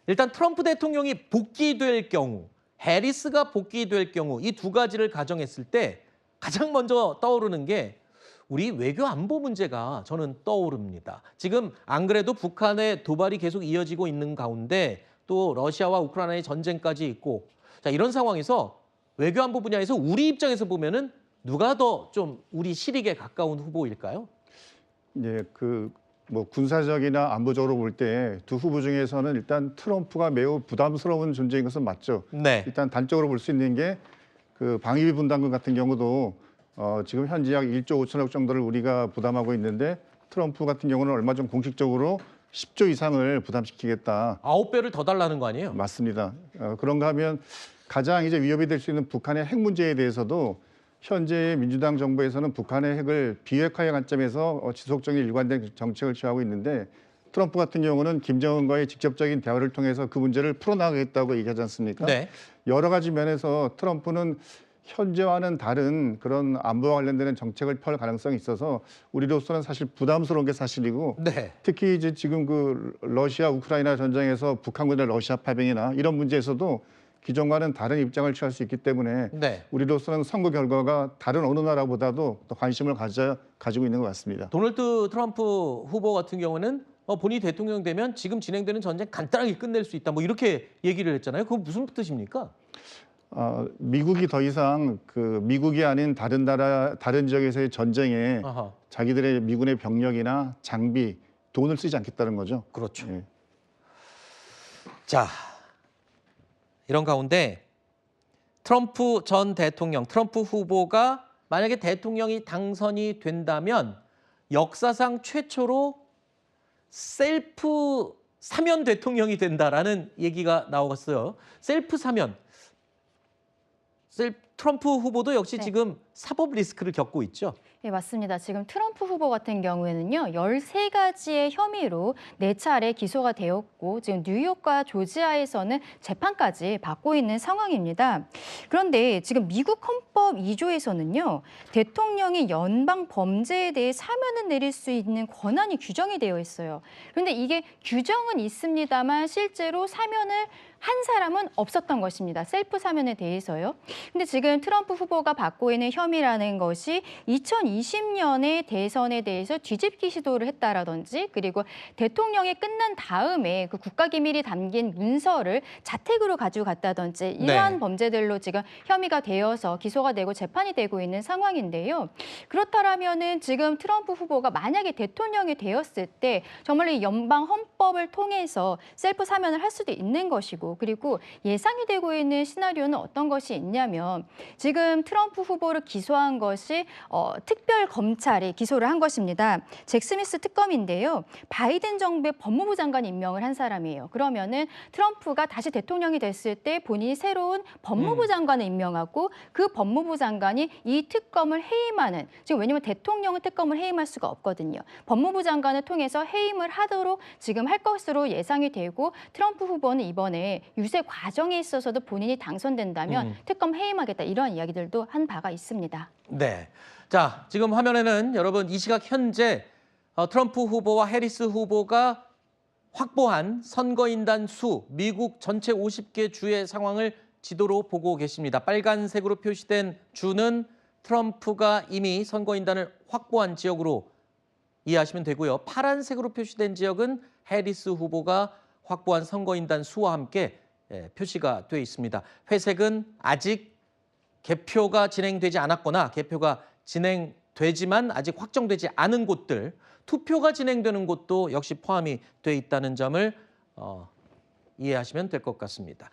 일단 트럼프 대통령이 복귀될 경우, 해리스가 복귀될 경우 이 두 가지를 가정했을 때 가장 먼저 떠오르는 게 우리 외교 안보 문제가 저는 떠오릅니다. 지금 안 그래도 북한의 도발이 계속 이어지고 있는 가운데 또 러시아와 우크라이나의 전쟁까지 있고 자 이런 상황에서 외교 안보 분야에서 우리 입장에서 보면은 누가 더 좀 우리 실익에 가까운 후보일까요? 이제 뭐 군사적이나 안보적으로 볼 때 두 후보 중에서는 일단 트럼프가 매우 부담스러운 존재인 것은 맞죠. 네. 일단 단적으로 볼 수 있는 게 방위비 분담금 같은 경우도 지금 현재 약 1조 5천억 정도를 우리가 부담하고 있는데 트럼프 같은 경우는 얼마 전 공식적으로 10조 이상을 부담시키겠다. 9배를 더 달라는 거 아니에요? 맞습니다. 그런가 하면 가장 이제 위협이 될 수 있는 북한의 핵 문제에 대해서도 현재 민주당 정부에서는 북한의 핵을 비핵화의 관점에서 지속적인 일관된 정책을 취하고 있는데 트럼프 같은 경우는 김정은과의 직접적인 대화를 통해서 그 문제를 풀어나가겠다고 얘기하지 않습니까? 네. 여러 가지 면에서 트럼프는 현재와는 다른 그런 안보와 관련되는 정책을 펼 가능성이 있어서 우리로서는 사실 부담스러운 게 사실이고 네. 특히 이제 지금 러시아 우크라이나 전쟁에서 북한군의 러시아 파병이나 이런 문제에서도 기존과는 다른 입장을 취할 수 있기 때문에 네. 우리로서는 선거 결과가 다른 어느 나라보다도 더 관심을 가지고 있는 것 같습니다. 도널드 트럼프 후보 같은 경우는 본인이 대통령 되면 지금 진행되는 전쟁 간단하게 끝낼 수 있다. 뭐 이렇게 얘기를 했잖아요. 그건 무슨 뜻입니까? 미국이 더 이상 미국이 아닌 다른 나라, 다른 지역에서의 전쟁에 아하. 자기들의 미군의 병력이나 장비, 돈을 쓰지 않겠다는 거죠. 그렇죠. 예. 자, 이런 가운데 트럼프 전 대통령, 트럼프 후보가 만약에 대통령이 당선이 된다면 역사상 최초로 셀프 사면 대통령이 된다라는 얘기가 나왔어요. 셀프 사면. 트럼프 후보도 역시 네. 지금 사법 리스크를 겪고 있죠. 네, 맞습니다. 지금 트럼프 후보 같은 경우에는요, 13가지의 혐의로 4차례 기소가 되었고, 지금 뉴욕과 조지아에서는 재판까지 받고 있는 상황입니다. 그런데 지금 미국 헌법 2조에서는요, 대통령이 연방 범죄에 대해 사면을 내릴 수 있는 권한이 규정이 되어 있어요. 그런데 이게 규정은 있습니다만 실제로 사면을 한 사람은 없었던 것입니다. 셀프 사면에 대해서요. 근데 지금 트럼프 후보가 받고 있는 혐의라는 것이 2020년에 대선에 대해서 뒤집기 시도를 했다라든지 그리고 대통령이 끝난 다음에 그 국가기밀이 담긴 문서를 자택으로 가지고 갔다든지 이러한 네. 범죄들로 지금 혐의가 되어서 기소가 되고 재판이 되고 있는 상황인데요. 그렇다면은 지금 트럼프 후보가 만약에 대통령이 되었을 때 정말 이 연방 헌법을 통해서 셀프 사면을 할 수도 있는 것이고 그리고 예상이 되고 있는 시나리오는 어떤 것이 있냐면 지금 트럼프 후보를 기소한 것이 특별 검찰이 기소를 한 것입니다. 잭 스미스 특검인데요. 바이든 정부의 법무부 장관 임명을 한 사람이에요. 그러면은 트럼프가 다시 대통령이 됐을 때 본인이 새로운 법무부 장관을 임명하고 그 법무부 장관이 이 특검을 해임하는 지금 왜냐하면 대통령은 특검을 해임할 수가 없거든요. 법무부 장관을 통해서 해임을 하도록 지금 할 것으로 예상이 되고 트럼프 후보는 이번에 유세 과정에 있어서도 본인이 당선된다면 특검 해임하겠다 이런 이야기들도 한 바가 있습니다. 네. 자, 지금 화면에는 여러분 이 시각 현재 트럼프 후보와 해리스 후보가 확보한 선거인단 수, 미국 전체 50개 주의 상황을 지도로 보고 계십니다. 빨간색으로 표시된 주는 트럼프가 이미 선거인단을 확보한 지역으로 이해하시면 되고요. 파란색으로 표시된 지역은 해리스 후보가 확보한 선거인단 수와 함께 표시가 되어 있습니다. 회색은 아직 개표가 진행되지 않았거나 개표가 진행되지만 아직 확정되지 않은 곳들, 투표가 진행되는 곳도 역시 포함이 돼 있다는 점을 이해하시면 될 것 같습니다.